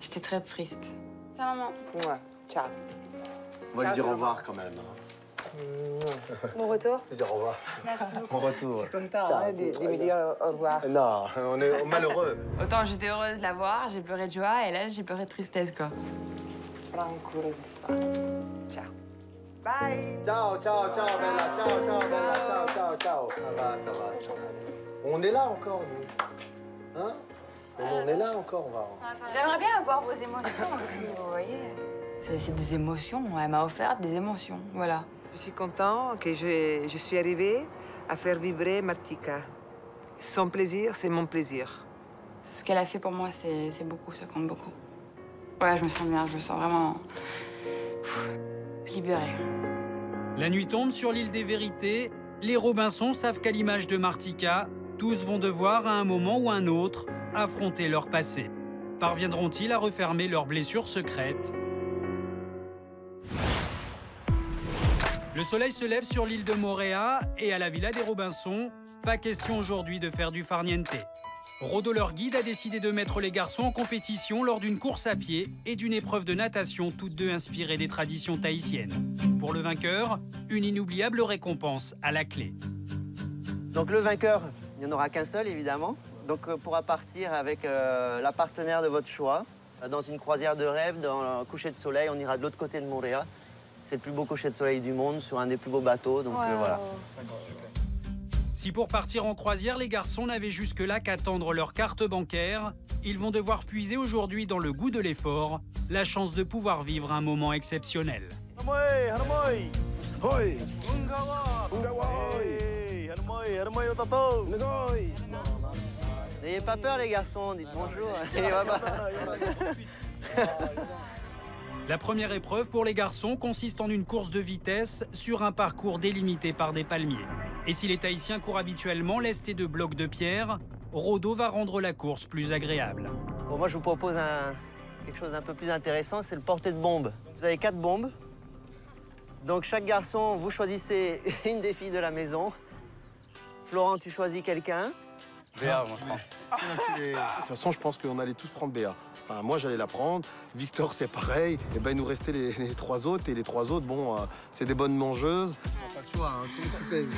J'étais très triste. Ciao, maman. Ouais. Ciao. On va lui dire au revoir quand même. Bon retour. Je dire au revoir. Merci beaucoup. Bon retour. Je suis content de me dire au revoir. Non, on est malheureux. Autant j'étais heureuse de la voir, j'ai pleuré de joie, et là, j'ai pleuré de tristesse, quoi. Prends cura de toi. Ciao. Bye. Ciao, ciao, ciao, Bella. Ciao, ciao, Bella. Ciao, ciao, ciao. Ça va. On est là encore, nous. Hein? On est là encore, on va. J'aimerais bien avoir vos émotions aussi, vous voyez. C'est des émotions, elle m'a offert des émotions, voilà. Je suis content que je suis arrivée à faire vibrer Martika. Son plaisir, c'est mon plaisir. Ce qu'elle a fait pour moi, c'est beaucoup, ça compte beaucoup. Ouais, je me sens bien, je me sens vraiment libérée. La nuit tombe sur l'île des Vérités. Les Robinson savent qu'à l'image de Martika, tous vont devoir, à un moment ou un autre, affronter leur passé. Parviendront-ils à refermer leurs blessures secrètes? Le soleil se lève sur l'île de Moorea et à la villa des Robinson, pas question aujourd'hui de faire du farniente. Rodo, leur guide, a décidé de mettre les garçons en compétition lors d'une course à pied et d'une épreuve de natation, toutes deux inspirées des traditions tahitiennes. Pour le vainqueur, une inoubliable récompense à la clé. Donc le vainqueur, il n'y en aura qu'un seul, évidemment. Donc pourra partir avec la partenaire de votre choix dans une croisière de rêve, dans le coucher de soleil. On ira de l'autre côté de Moorea. C'est le plus beau coucher de soleil du monde, sur un des plus beaux bateaux, donc voilà. Si pour partir en croisière, les garçons n'avaient jusque-là qu'attendre leur carte bancaire, ils vont devoir puiser aujourd'hui dans le goût de l'effort, la chance de pouvoir vivre un moment exceptionnel. N'ayez pas peur, les garçons, dites bonjour. La première épreuve pour les garçons consiste en une course de vitesse sur un parcours délimité par des palmiers. Et si les Tahitiens courent habituellement lestés de blocs de pierre, Rodo va rendre la course plus agréable. Bon, moi, je vous propose quelque chose d'un peu plus intéressant, c'est le porter de bombes. Vous avez 4 bombes. Donc, chaque garçon, vous choisissez une des filles de la maison. Florent, tu choisis quelqu'un. Béa, moi, je prends. De toute façon, je pense qu'on allait tous prendre Béa. Enfin, moi, j'allais la prendre. Victor, c'est pareil. Et ben, il nous restait les 3 autres. Et les 3 autres, bon, c'est des bonnes mangeuses. Pas le choix, hein. Comment tu pèses? Tu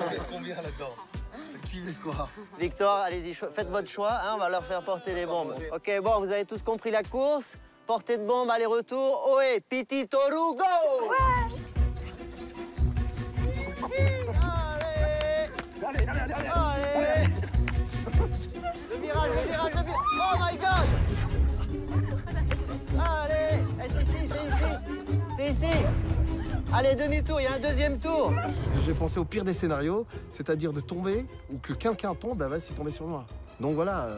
pèses combien là-dedans? Qui pèse quoi? Victor, allez-y, faites votre choix. Hein, on va leur faire porter les bombes. OK, bon, vous avez tous compris la course. Portée de bombes, aller-retour. Ohé, Piti Toru, go! Allez! Le virage. Oh my God! Allez, c'est ici. Allez, demi-tour, il y a un deuxième tour. J'ai pensé au pire des scénarios, c'est-à-dire de tomber ou que quelqu'un tombe, ben va s'y tomber sur moi. Donc voilà,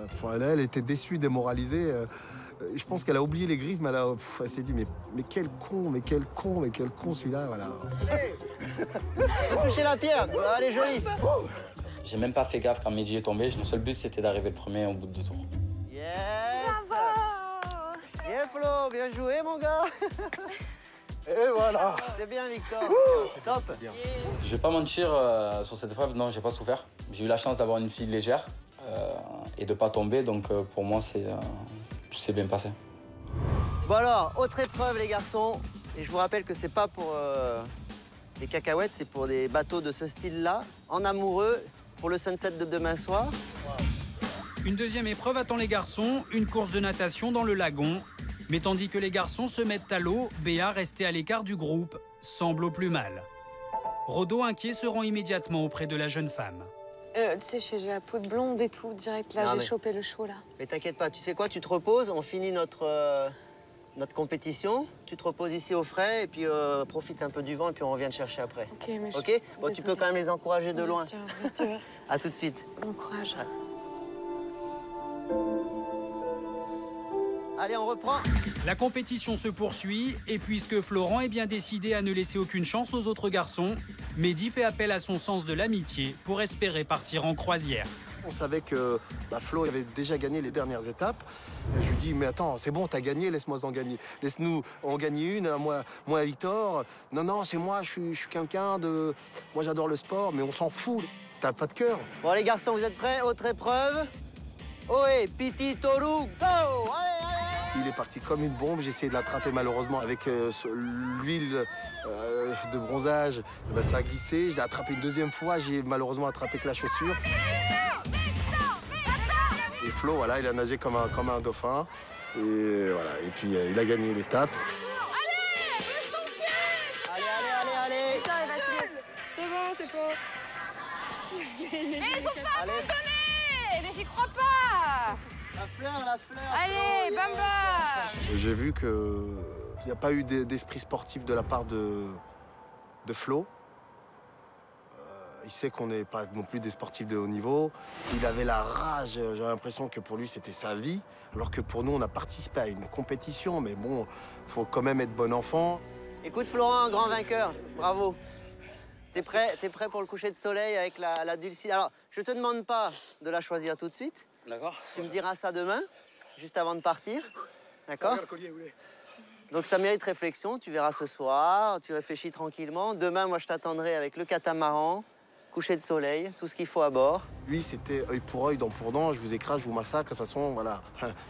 elle était déçue, démoralisée. Je pense qu'elle a oublié les griffes, mais elle s'est dit mais quel con celui-là, voilà. Hey, toucher la pierre, allez, joli. J'ai même pas fait gaffe quand Mehdi est tombé. Le seul but, c'était d'arriver le premier au bout de 2 tours. Yes! Bien, Flo, bien joué, mon gars. Et voilà. C'est bien, Victor. Top. Bien. Je vais pas mentir, sur cette épreuve, non, j'ai pas souffert. J'ai eu la chance d'avoir une fille légère et de pas tomber, donc pour moi, c'est bien passé. Bon alors, autre épreuve, les garçons. Et je vous rappelle que c'est pas pour des cacahuètes, c'est pour des bateaux de ce style-là, en amoureux, pour le sunset de demain soir. Une deuxième épreuve attend les garçons, une course de natation dans le lagon. Mais tandis que les garçons se mettent à l'eau, Béa, restée à l'écart du groupe, semble au plus mal. Rodo, inquiet, se rend immédiatement auprès de la jeune femme. Tu sais, j'ai la peau de blonde et tout, direct, là, j'ai chopé le chaud, là. Mais t'inquiète pas, tu sais quoi, tu te reposes, on finit notre compétition, tu te reposes ici au frais, et puis profite un peu du vent, et puis on revient te chercher après. Ok, mais ok. Bon, tu peux quand même les encourager de loin. Bien sûr. À tout de suite. Bon courage. Ouais. Allez, on reprend. La compétition se poursuit, et puisque Florent est bien décidé à ne laisser aucune chance aux autres garçons, Mehdi fait appel à son sens de l'amitié pour espérer partir en croisière. On savait que Flo avait déjà gagné les dernières étapes. Et je lui dis, mais attends, c'est bon, t'as gagné, laisse-moi en gagner. Laisse-nous en gagner une, moi et Victor. Non, c'est moi, je suis quelqu'un de... Moi, j'adore le sport, mais on s'en fout. T'as pas de cœur. Bon, les garçons, vous êtes prêts? Autre épreuve. Ohé, Piti Toru, go! Allez! Il est parti comme une bombe. J'ai essayé de l'attraper malheureusement avec l'huile de bronzage. Ben, ça a glissé. Je l'ai attrapé une deuxième fois. J'ai malheureusement attrapé que la chaussure. Et Flo, voilà, il a nagé comme un dauphin. Et voilà. Et puis il a gagné l'étape. Allez. Putain, il est fatigué. C'est bon, c'est faux. Mais il faut pas abandonner. Mais j'y crois pas. La fleur. Allez, bamba. J'ai vu qu'il n'y a pas eu d'esprit sportif de la part de Flo. Il sait qu'on n'est pas non plus des sportifs de haut niveau. Il avait la rage. J'ai l'impression que pour lui, c'était sa vie. Alors que pour nous, on a participé à une compétition. Mais bon, il faut quand même être bon enfant. Écoute, Florent, grand vainqueur. Bravo. T'es prêt pour le coucher de soleil avec la dulcine? Alors, je te demande pas de la choisir tout de suite. D'accord. Tu me diras ça demain, juste avant de partir. D'accord? Donc ça mérite réflexion. Tu verras ce soir, tu réfléchis tranquillement. Demain, moi, je t'attendrai avec le catamaran, coucher de soleil, tout ce qu'il faut à bord. Lui, c'était œil pour œil, dent pour dent. Je vous écrase, je vous massacre. De toute façon, voilà,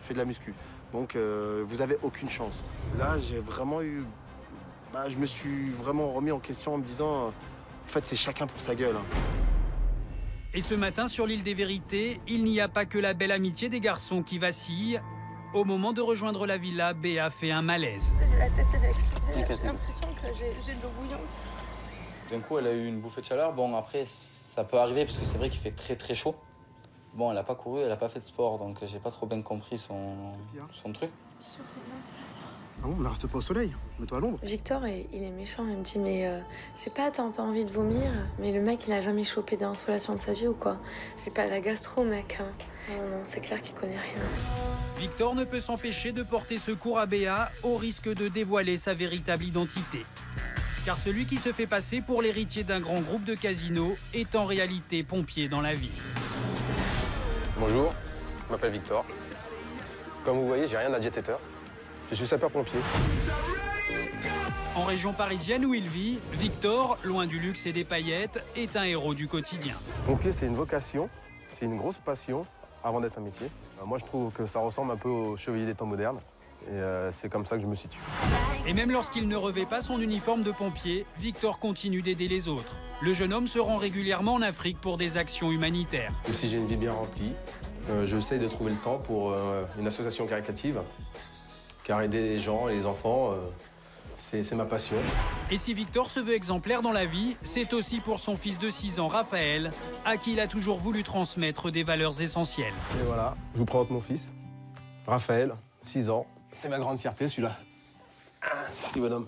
fais de la muscu. Donc, vous avez aucune chance. Là, j'ai vraiment eu... je me suis vraiment remis en question en me disant... en fait, c'est chacun pour sa gueule. Et ce matin, sur l'île des Vérités, il n'y a pas que la belle amitié des garçons qui vacille. Au moment de rejoindre la villa, Béa fait un malaise. J'ai la tête, elle a explosé. J'ai l'impression que j'ai de l'eau bouillante. D'un coup, elle a eu une bouffée de chaleur. Bon, après, ça peut arriver parce que c'est vrai qu'il fait très chaud. Bon, elle n'a pas couru, elle n'a pas fait de sport, donc j'ai pas trop bien compris son truc. Je suis en insolation. Ah bon, reste pas au soleil. Mets-toi à l'ombre. Victor, il est méchant. Il me dit, mais c'est pas, t'as pas envie de vomir? Mais le mec, il a jamais chopé d'insolation de sa vie ou quoi? C'est pas la gastro, mec. Hein. Non, c'est clair qu'il connaît rien. Victor ne peut s'empêcher de porter secours à Béa au risque de dévoiler sa véritable identité. Car celui qui se fait passer pour l'héritier d'un grand groupe de casinos est en réalité pompier dans la vie. Bonjour, je m'appelle Victor. Comme vous voyez, j'ai rien à jet-setter. Je suis sapeur-pompier. En région parisienne où il vit, Victor, loin du luxe et des paillettes, est un héros du quotidien. Pompier, c'est une vocation, c'est une grosse passion avant d'être un métier. Moi, je trouve que ça ressemble un peu aux chevaliers des temps modernes. Et c'est comme ça que je me situe. Et même lorsqu'il ne revêt pas son uniforme de pompier, Victor continue d'aider les autres. Le jeune homme se rend régulièrement en Afrique pour des actions humanitaires. Même si j'ai une vie bien remplie, j'essaie de trouver le temps pour une association caritative. Car aider les gens et les enfants, c'est ma passion. Et si Victor se veut exemplaire dans la vie, c'est aussi pour son fils de 6 ans, Raphaël, à qui il a toujours voulu transmettre des valeurs essentielles. Et voilà, je vous présente mon fils, Raphaël, 6 ans. C'est ma grande fierté, celui-là. Petit bonhomme.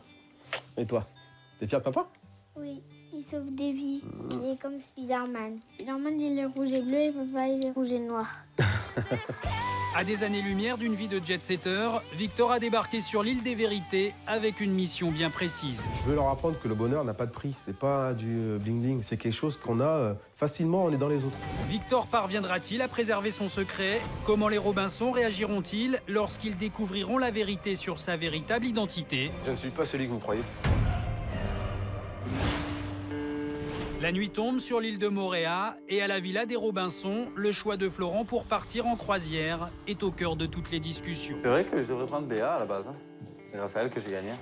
Et toi, t'es fier de papa? Oui, il sauve des vies. Il est comme Spider-Man. Spider-Man, il est rouge et bleu et papa, il est rouge et noir. À des années-lumière d'une vie de jet-setter, Victor a débarqué sur l'île des Vérités avec une mission bien précise. Je veux leur apprendre que le bonheur n'a pas de prix. C'est pas du bling-bling, c'est quelque chose qu'on a facilement en aidant les autres. Victor parviendra-t-il à préserver son secret? Comment les Robinson réagiront-ils lorsqu'ils découvriront la vérité sur sa véritable identité? Je ne suis pas celui que vous croyez. La nuit tombe sur l'île de Moorea et à la villa des Robinson, le choix de Florent pour partir en croisière est au cœur de toutes les discussions. C'est vrai que je devrais prendre Béa à la base. C'est grâce à elle que j'ai gagné.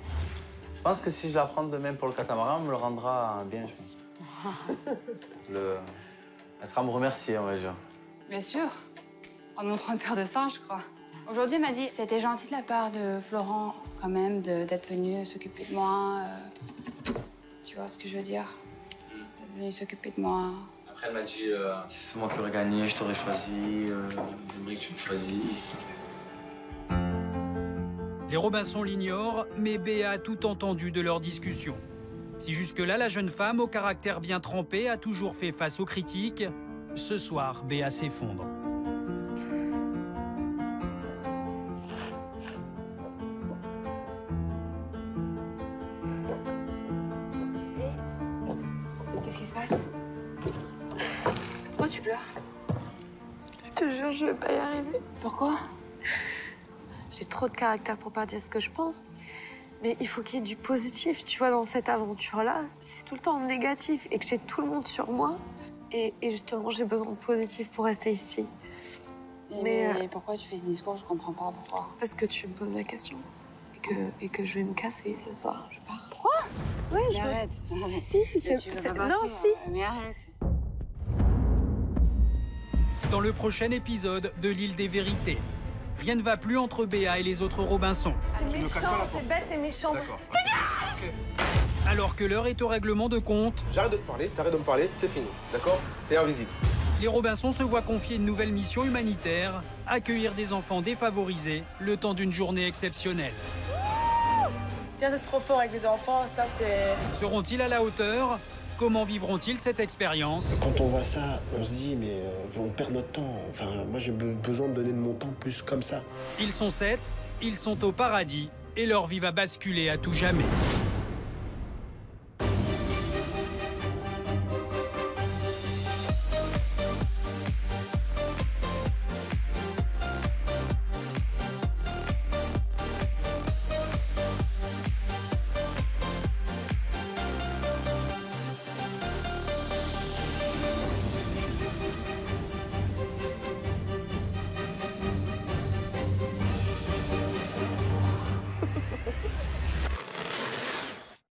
Je pense que si je la prends demain pour le catamaran, elle me le rendra bien, je pense. Elle sera me remercier, on va dire. Bien sûr. En montrant une paire de seins, je crois. Aujourd'hui, elle m'a dit c'était gentil de la part de Florent, quand même, d'être venu s'occuper de moi. Tu vois ce que je veux dire? D'être venu s'occuper de moi. Après, elle m'a dit si c'est moi qui aurais gagné, je t'aurais choisi. J'aimerais que tu me choisisses. Les Robinson l'ignorent, mais Béa a tout entendu de leur discussion. Si jusque-là, la jeune femme au caractère bien trempé a toujours fait face aux critiques, ce soir, Béa s'effondre. Qu'est-ce qui se passe? Pourquoi tu pleures? Je te jure, je vais pas y arriver. Pourquoi? J'ai trop de caractère pour pas dire ce que je pense. Mais il faut qu'il y ait du positif, tu vois, dans cette aventure-là. C'est tout le temps négatif et que j'ai tout le monde sur moi. Et justement, j'ai besoin de positif pour rester ici. Mais pourquoi tu fais ce discours? Je comprends pas pourquoi. Parce que tu me poses la question. Et que je vais me casser ce soir. Je pars. Quoi? Ouais, mais arrête. Non, si. Mais arrête. Dans le prochain épisode de l'île des vérités, rien ne va plus entre Béa et les autres Robinson. T'es méchant, t'es bête et méchant. D'accord. Alors que l'heure est au règlement de compte, J'arrête de te parler, t'arrêtes de me parler, c'est fini. D'accord? T'es invisible. les Robinson se voient confier une nouvelle mission humanitaire, accueillir des enfants défavorisés le temps d'une journée exceptionnelle. Tiens, c'est trop fort avec des enfants, ça c'est... Seront-ils à la hauteur? Comment vivront-ils cette expérience? Quand on voit ça, on se dit, mais on perd notre temps. Enfin, moi, j'ai besoin de donner de mon temps plus comme ça. Ils sont 7, ils sont au paradis et leur vie va basculer à tout jamais.